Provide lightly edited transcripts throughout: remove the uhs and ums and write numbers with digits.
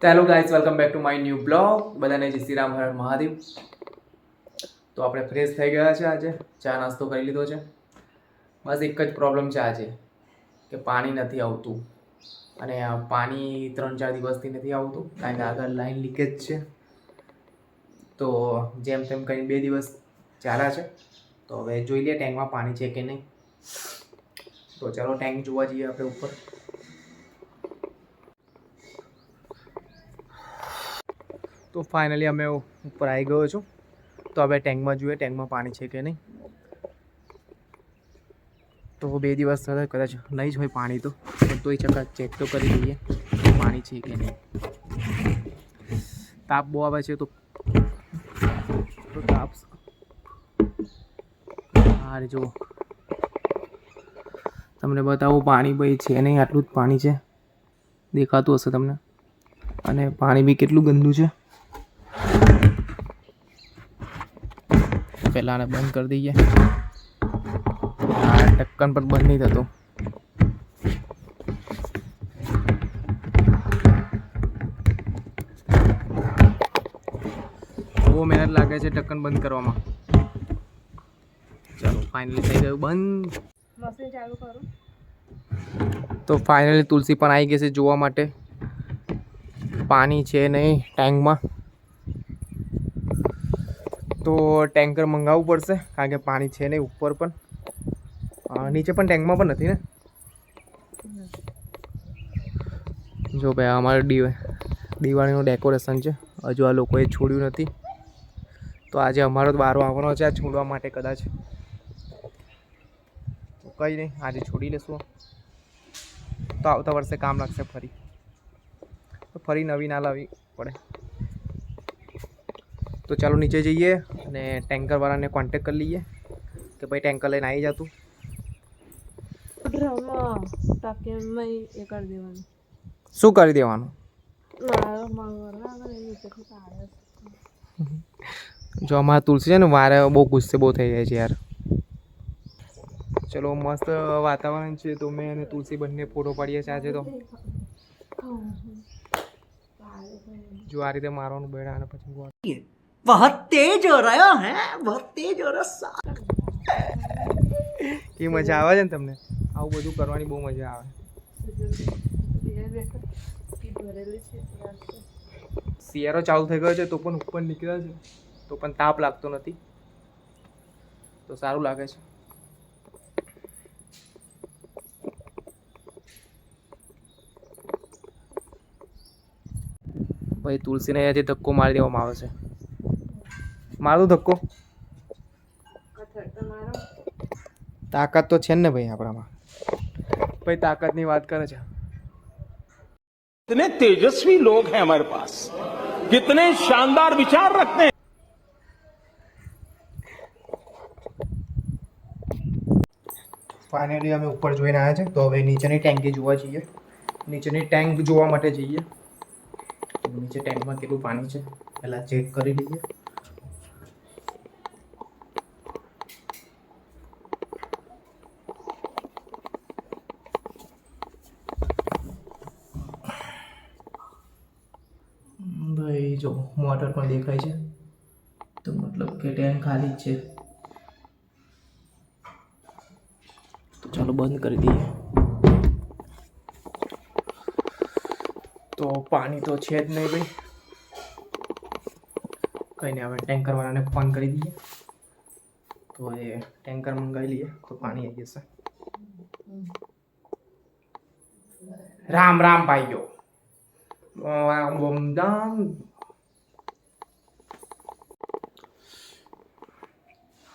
તો hello guys, welcome back to my new blog. બધાને જય શ્રી રામ, હર મહાદેવ. તો આપણે ફ્રેશ થઈ ગયા છે. આજે ચા નાસ્તો કરી લીધો છે. બસ એક જ પ્રોબ્લેમ છે આજે, કે પાણી નથી આવતું. અને પાણી 3-4 દિવસથી નથી આવતું, કારણ કે આગળ લાઈન લીકેજ છે. તો જેમ તેમ કંઈ 2 દિવસ ચાલ્યા છે. તો હવે જોઈ લઈએ ટેન્કમાં પાણી છે કે નહીં. તો ચાલો ટેન્ક જોવા જઈએ આપણે ઉપર. તો ફાઇનલી અમે ઉપર આવી ગયો છું. તો હવે ટેન્કમાં જોઈએ ટેન્કમાં પાણી છે કે નહીં. તો 2 દિવસ થતા કદાચ નહીં જ હોય પાણી, તો તોય ચકાચ ચેક તો કરી લઈએ પાણી છે કે નહીં. તાપ બહુ આવે છે તો તાપ હારે જો તમને બતાવું, પાણી ભાઈ છે નહીં, આટલું જ પાણી છે, દેખાતું હશે તમને. અને પાણી બી કેટલું ગંદુ છે. પહેલાં આને બંધ કરી દઈએ. ઢક્કન પણ બંધ નહીં થતું. બહુ મહેનત લાગે છે ઢક્કન બંધ કરવામાં. ચાલો ફાઇનલી થઈ ગયું બંધ. મશીન ચાલુ કરું. તો ફાઇનલી તુલસી પણ આવી ગઈ છે જોવા માટે પાણી છે નહીં ટેન્કમાં. તો ટેન્કર મંગાવવું પડશે, કારણ કે પાણી છે નહીં ઉપર પણ, નીચે પણ ટેન્કમાં પણ નથી ને. જો ભાઈ અમારે દિવાળીનું ડેકોરેશન છે, હજુ આ લોકોએ છોડ્યું નથી. તો આજે અમારો વારો આવવાનો છે આ છોડવા માટે કદાચ. તો કંઈ નહીં, આજે છોડી લેશું. તો આવતા વર્ષે કામ લાગશે ફરી. તો ફરી નવી ના લાવવી પડે. તો ચાલો નીચે જઈએ અને ટેન્કરવાળાને કોન્ટેક કરી લઈએ કે ભાઈ ટેન્કર લઈને આવી જતું. શું કરી દેવાનું? જો અમારા તુલસી છે ને, વારે બહુ ગુસ્સે બહુ થઈ જાય છે યાર. ચલો મસ્ત વાતાવરણ છે, તો મેં અને તુલસી બંને ફોટો પાડીએ છીએ આજે. તો જો આ રીતે મારવાનું બેડા અને પછી बहुत तेज हो रहा है, बहुत तेज हो रहा है. એ મજા આવે છે ને તમને? આવું બધું કરવાની બહુ મજા આવે. શિયાળો ચાલુ થઈ ગયો છે તો પણ ઉપર નીકળ્યા છે, તો પણ તાપ લાગતો નથી, તો સારું લાગે છે. ભાઈ તુલસીને અહીંયાથી ધક્કો મારી દેવામાં આવે છે. મારું ધક્કો તાકાત તો છે ને ભાઈ આપણામાં. ભાઈ તાકાતની વાત કરે છે. कितने तेजस्वी लोग हैं हमारे पास, कितने शानदार विचार रखते हैं. ફાઇનલી અમે ઉપર જોઈને આવ્યા છે. તો હવે નીચેની ટેન્કી જોવા જઈએ. નીચેની ટેન્ક જોવા માટે જઈએ. નીચે ટેન્કમાં કેટલું પાણી છે પહેલાં ચેક કરી લઈએ. ભાઈ જો મોટર પણ દેખાય છે, તો મતલબ કે ટેન્ક ખાલી જ છે. તો ચાલો બંધ કરી દઈએ. તો પાણી તો છે જ નહીં ભાઈ. કંઈ નહીં, હવે ટેન્કરવાળાને ફોન કરી દઈએ તો એ ટેન્કર મંગાવી લઈએ તો પાણી આવી જશે. રામ રામ ભાઈઓ.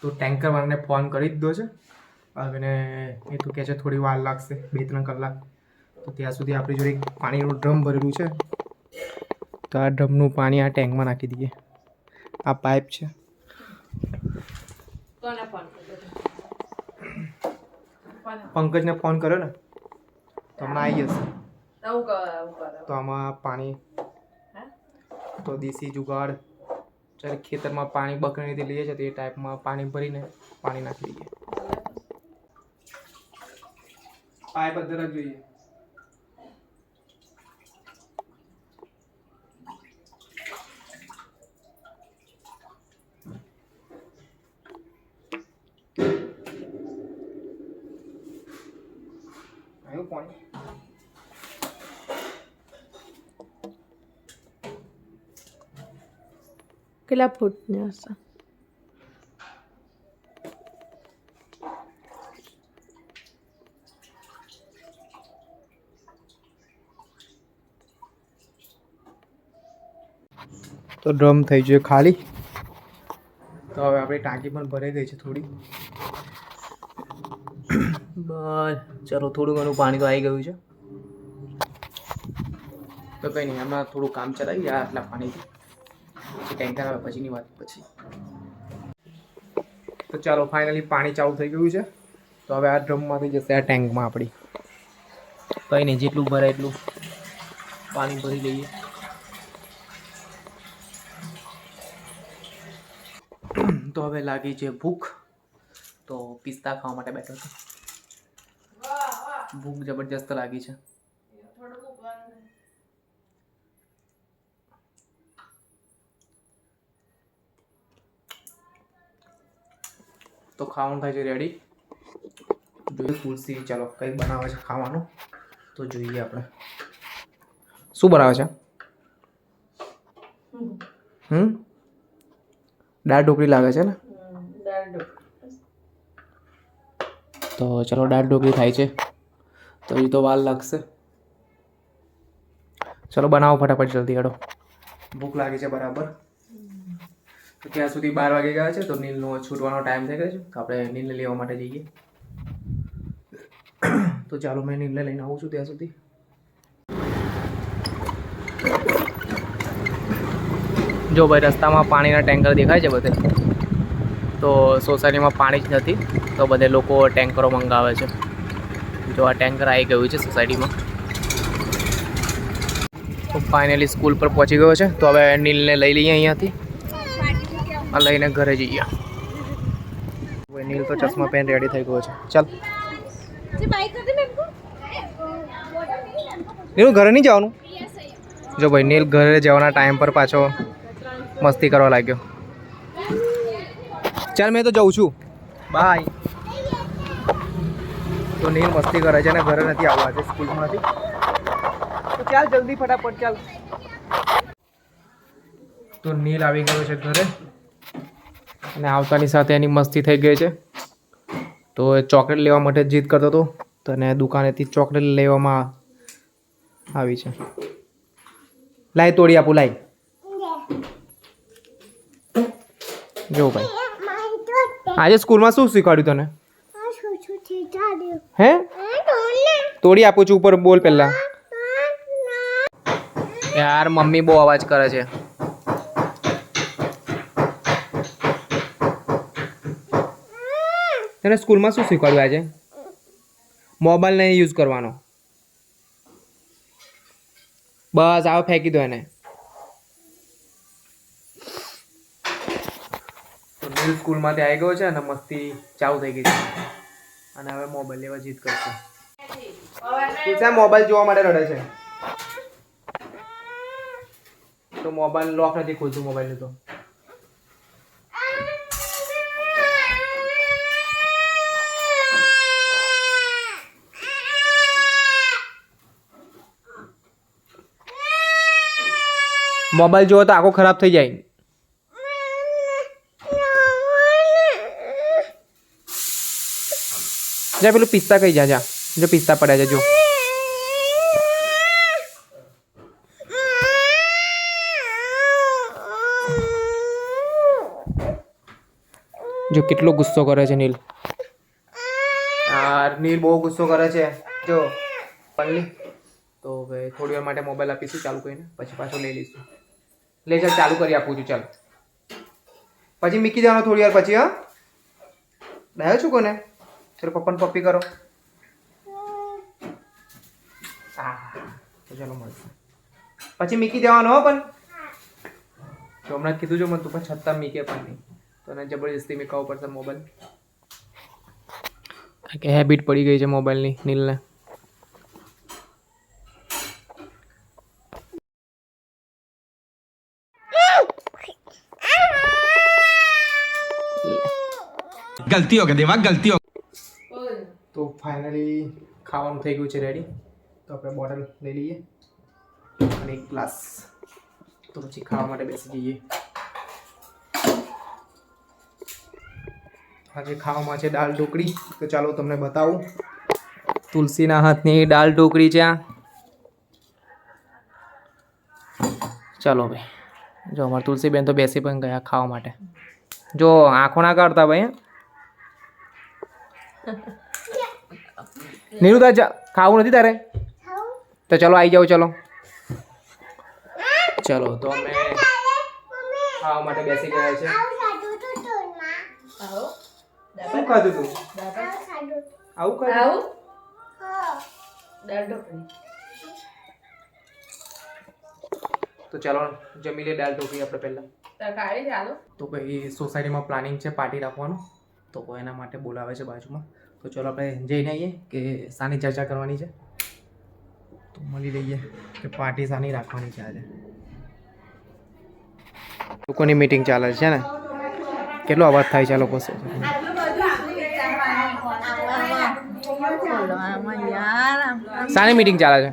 તો ટેન્કરવાળાને ફોન કરી દીધો છે. અને એ તો કહે છે થોડી વાર લાગશે, 2-3 કલાક. તો ત્યાં સુધી આપણી જોડે એક પાણીનું ડ્રમ ભરેલું છે, તો આ ડ્રમનું પાણી આ ટેન્કમાં નાખી દઈએ. આ પાઇપ છે. પંકજને ફોન કર્યો ને, તો હમણાં આવી જશે. તો આમાં પાણી તો દેશી જુગાડ, જ્યારે ખેતરમાં પાણી બકરીથી લઈએ છીએ તો એ ટાઈપમાં પાણી ભરીને પાણી નાખી દઈએ. પાઇપ અધર જ જોઈએ. પાણી. કેટલા ફૂટની હશે? તો ડ્રમ થઈ ગયો ખાલી. તો હવે આપણી ટાંકી પણ ભરાઈ ગઈ છે થોડી. બસ ચલો, થોડું ઘણું પાણી તો આવી ગયું છે. તો કંઈ નહીં, હમણાં થોડું કામ ચલાવી આટલા પાણીથી, પછી ટેન્કર આવે પછીની વાત પછી. તો ચાલો, ફાઇનલી પાણી ચાલુ થઈ ગયું છે. તો હવે આ ડ્રમમાંથી જશે આ ટેન્કમાં આપણી. કંઈ નહીં, જેટલું ભરાય એટલું પાણી ભરી લઈએ. તો હવે લાગી છે ભૂખ, તો પિસ્તા ખાવા માટે બેઠો છું. ભૂખ જબરજસ્ત લાગી છે. તો ખાવાનું થાય છે રેડી. જોઈએ તુલસી, ચાલો કંઈક બનાવે છે ખાવાનું, તો જોઈએ આપણે શું બનાવે છે. દાળ ઢોકળી લાગે છે ને. તો ચલો, દાળ ઢોકળી થાય છે. તો એ તો વાર લાગશે. ચલો બનાવો ફટાફટ, જલ્દી હેડો, ભૂખ લાગી છે બરાબર. તો ત્યાં સુધી 12 વાગી ગયા છે. તો નીલનો છૂટવાનો ટાઈમ થઈ ગયો છે. તો આપણે નીલને લેવા માટે જઈએ. તો ચાલો, મેં નીલને લઈને આવું છું ત્યાં સુધી. જો ભાઈ, રસ્તામાં પાણીના ટેન્કર દેખાય છે બધે. તો સોસાયટીમાં પાણી જ નથી, તો બધે લોકો ટેન્કરો મંગાવે છે. જો આ ટેન્કર આવી ગયું છે સોસાયટીમાં. તો ફાઇનલી સ્કૂલ પર પહોંચી ગયો છે. તો હવે નીલને લઈ લઈએ અહીંયાથી, આ લઈને ઘરે જઈએ. ભાઈ નીલ તો ચશ્મા પહેરીને રેડી થઈ ગયો છે. ચાલ નીલ, ઘરે નહીં જવાનું. જો ભાઈ, નીલ ઘરે જવાના ટાઈમ પર પાછો મસ્તી કરવા લાગ્યો. ચાલ, મેં તો જાઉં છું, બાય. તો નીલ મસ્તી કરે છે ને ઘરે નથી આવવા આજે સ્કૂલમાંથી. તો ચાલ જલ્દી ફટાફટ ચાલ. તો નીલ આવી ગયો છે ઘરે, અને આવતાની સાથે એની મસ્તી થઈ ગઈ છે. તો એ ચોકલેટ લેવા માટે જીદ કરતો હતો, તો એને દુકાનેથી ચોકલેટ લેવામાં આવી છે. લાય તોડી આપું, લાય. જો ભાઈ, આજે સ્કૂલમાં શું શીખવાડ્યું તને? હે? તોડી આપું છું, ઉપર બોલ પહેલા. યાર મમ્મી બહુ અવાજ કરે છે. તને સ્કૂલમાં શું શીખવાડ્યું આજે? મોબાઈલ નહીં યુઝ કરવાનો. બસ આવો, ફેંકી દો એને. નીલ સ્કૂલમાંથી આવી ગયો છે અને મસ્તી ચાલુ થઈ ગઈ છે. અને હવે મોબાઈલ લેવા જીદ કરશે. તું મોબાઈલ જોવા માટે રડે છે. તો મોબાઈલ લોક નથી ખોલતું મોબાઈલનું. તો મોબાઈલ જોવો તો આંખો ખરાબ થઈ જાય. જા પેલું પિસ્તા કઈ જા. જો પિસ્તા પડ્યા છે જો. જો કેટલો ગુસ્સો કરે છે નીલ. નીલ બહુ ગુસ્સો કરે છે જો પલ્લી. તો હવે થોડી વાર માટે મોબાઈલ આપીશું ચાલુ કરીને, પછી પાછો લઈ લઈશું. લે ચાલ, ચાલુ કરી આપું છું. ચાલ પછી મૂકી દેવાનો થોડી વાર પછી. હા, ડાયો છું કોને? ચલો પપ્પાને પપ્પી કરો. તો ચાલો મળશે. પછી મૂકી દેવાનો હો. પણ તો હમણાં કીધું જો મને, તું પણ છતાં મૂકે પણ નહીં. તો એને જબરજસ્તી મૂકવો પડશે મોબાઈલ. કારણ કે હેબિટ પડી ગઈ છે મોબાઈલની નીલને. गलती हो गई दिमाग, गलती हो. તો ફાઇનલી ખાવાનું થઈ ગયું છે રેડી. તો આપણે બોટલ લઈ લઈએ અને એક ગ્લાસ. તો પછી ખાવા માટે બેસી જઈએ. આજે ખાવામાં છે દાળ ઢોકળી. તો ચાલો તમને બતાવું. તુલસીના હાથની દાળ ઢોકળી છે આ. ચાલો ભાઈ, જો અમારી તુલસીબેન તો બેસી પણ ગયા ખાવા માટે. જો આંખો ના કાઢતા ભાઈ. નીરુદા ખાવું નથી તારે? તો ચલો આવી જાઓ. ચલો ચલો તો અમે ખાવા માટે બેસી ગયા છે. શું ખાધું તું? આવું ખાધું? તો ચાલો જમી લે દાળ ઢોકળી આપણે પહેલાં. તો ભાઈ સોસાયટીમાં પ્લાનિંગ છે પાર્ટી રાખવાનું, તો એના માટે બોલાવે છે બાજુમાં. તો ચાલો આપણે જઈને આવીએ કે શાની ચર્ચા કરવાની છે. તો મળી લઈએ કે પાર્ટી શાની રાખવાની છે આજે. લોકોની મીટિંગ ચાલે છે ને, કેટલો અવાજ થાય છે આ લોકો છે. શાની મીટિંગ ચાલે છે?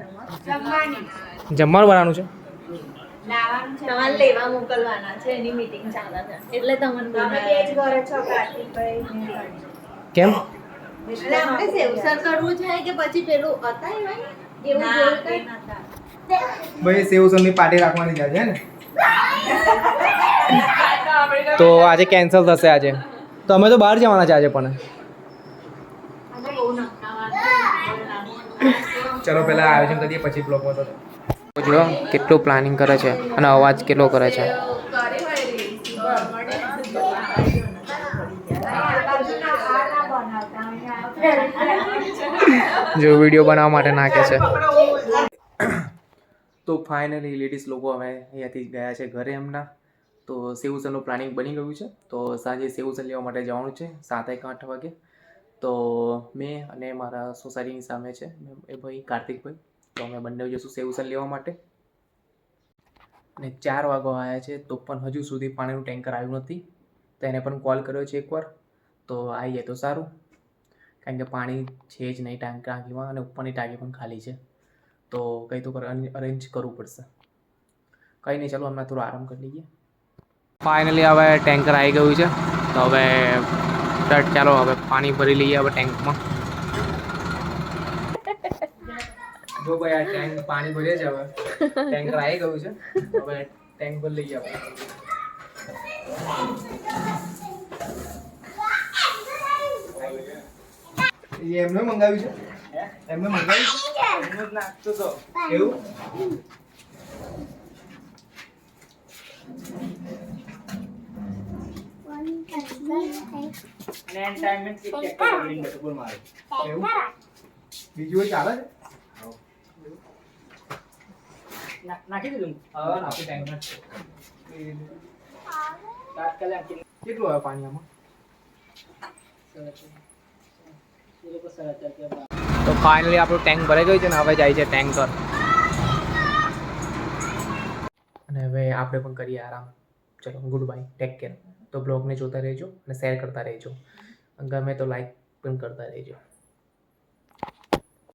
જમવાનું બનાવવાનું છે. તમારે લેવા મોકલવાના છે એની મીટિંગ ચાલે છે એટલે તમને બોલાવ્યા છે. ઘરે છો કાર્તિકભાઈ? કેમ? એટલે આપણે સેવસર કરવું છે કે પછી પેલું હતા એવું જોયું કઈ નતા? ભાઈ સેવસરની પાર્ટી રાખવાની છે ને, તો આજે કેન્સલ થશે આજે. તો અમે તો બહાર જવાના છે આજે પણ. ચલો પહેલા આયોજન કરીએ પછી બ્લોગમાં. તો જો કેટલું પ્લાનિંગ કરે છે અને અવાજ કેટલો કરે છે. જો વિડીયો બનાવવા માટે નાખે છે. તો ફાઇનલી લેડીઝ લોકો અમે અહીંયાથી ગયા છે ઘરે એમના. તો સેવસરનું પ્લાનિંગ બની ગયું છે. તો સાંજે સેવસર લેવા માટે જવાનું છે 7-8 વાગે. તો મેં અને મારા સોસાયટીની સામે છે એ ભાઈ કાર્તિકભાઈ, તો અમે બંને જઈશું સેવસર લેવા માટે. અને 4 વાગવા આવ્યા છે તો પણ હજુ સુધી પાણીનું ટેન્કર આવ્યું નથી. તો એને પણ કોલ કર્યો છે એકવાર, તો આવી જાય તો સારું, કારણ કે પાણી છે જ નહીં ટાંકીમાં અને ઉપરની ટાંકી પણ ખાલી છે. તો કંઈ તો અરેન્જ કરવું પડશે. કંઈ નહીં, ચાલો હમણાં થોડો આરામ કરી લઈએ. ફાઇનલી હવે ટેન્કર આવી ગયું છે. તો હવે ચાલો હવે પાણી ભરી લઈએ હવે ટેન્કમાં. જો ભાઈ આ ટેન્ક પાણી ભરે છે. હવે ટેન્કર આવી ગયું છે. હવે ટેન્ક ભરી લઈએ આપણે. એમને મંગાવ્યું છે? એમને મંગાવ્યું છે? એમને જ નાખતો તો એવું. બીજું ચાલે છે? નાખી દીધું. હા નાખી ટેન્કમાં. કેટલું આવે પાણી આમાં? તો ફાઇનલી આપણું ટેન્ક ભરાઈ ગયું છે ને હવે જાય છે ટેન્કર. અને હવે આપણે પણ કરીએ આરામ. ચલો ગુડ બાય, ટેક કેર. તો બ્લોગને જોતા રહેજો અને શેર કરતા રહેજો. ગમે તો લાઈક પણ કરતા રહેજો.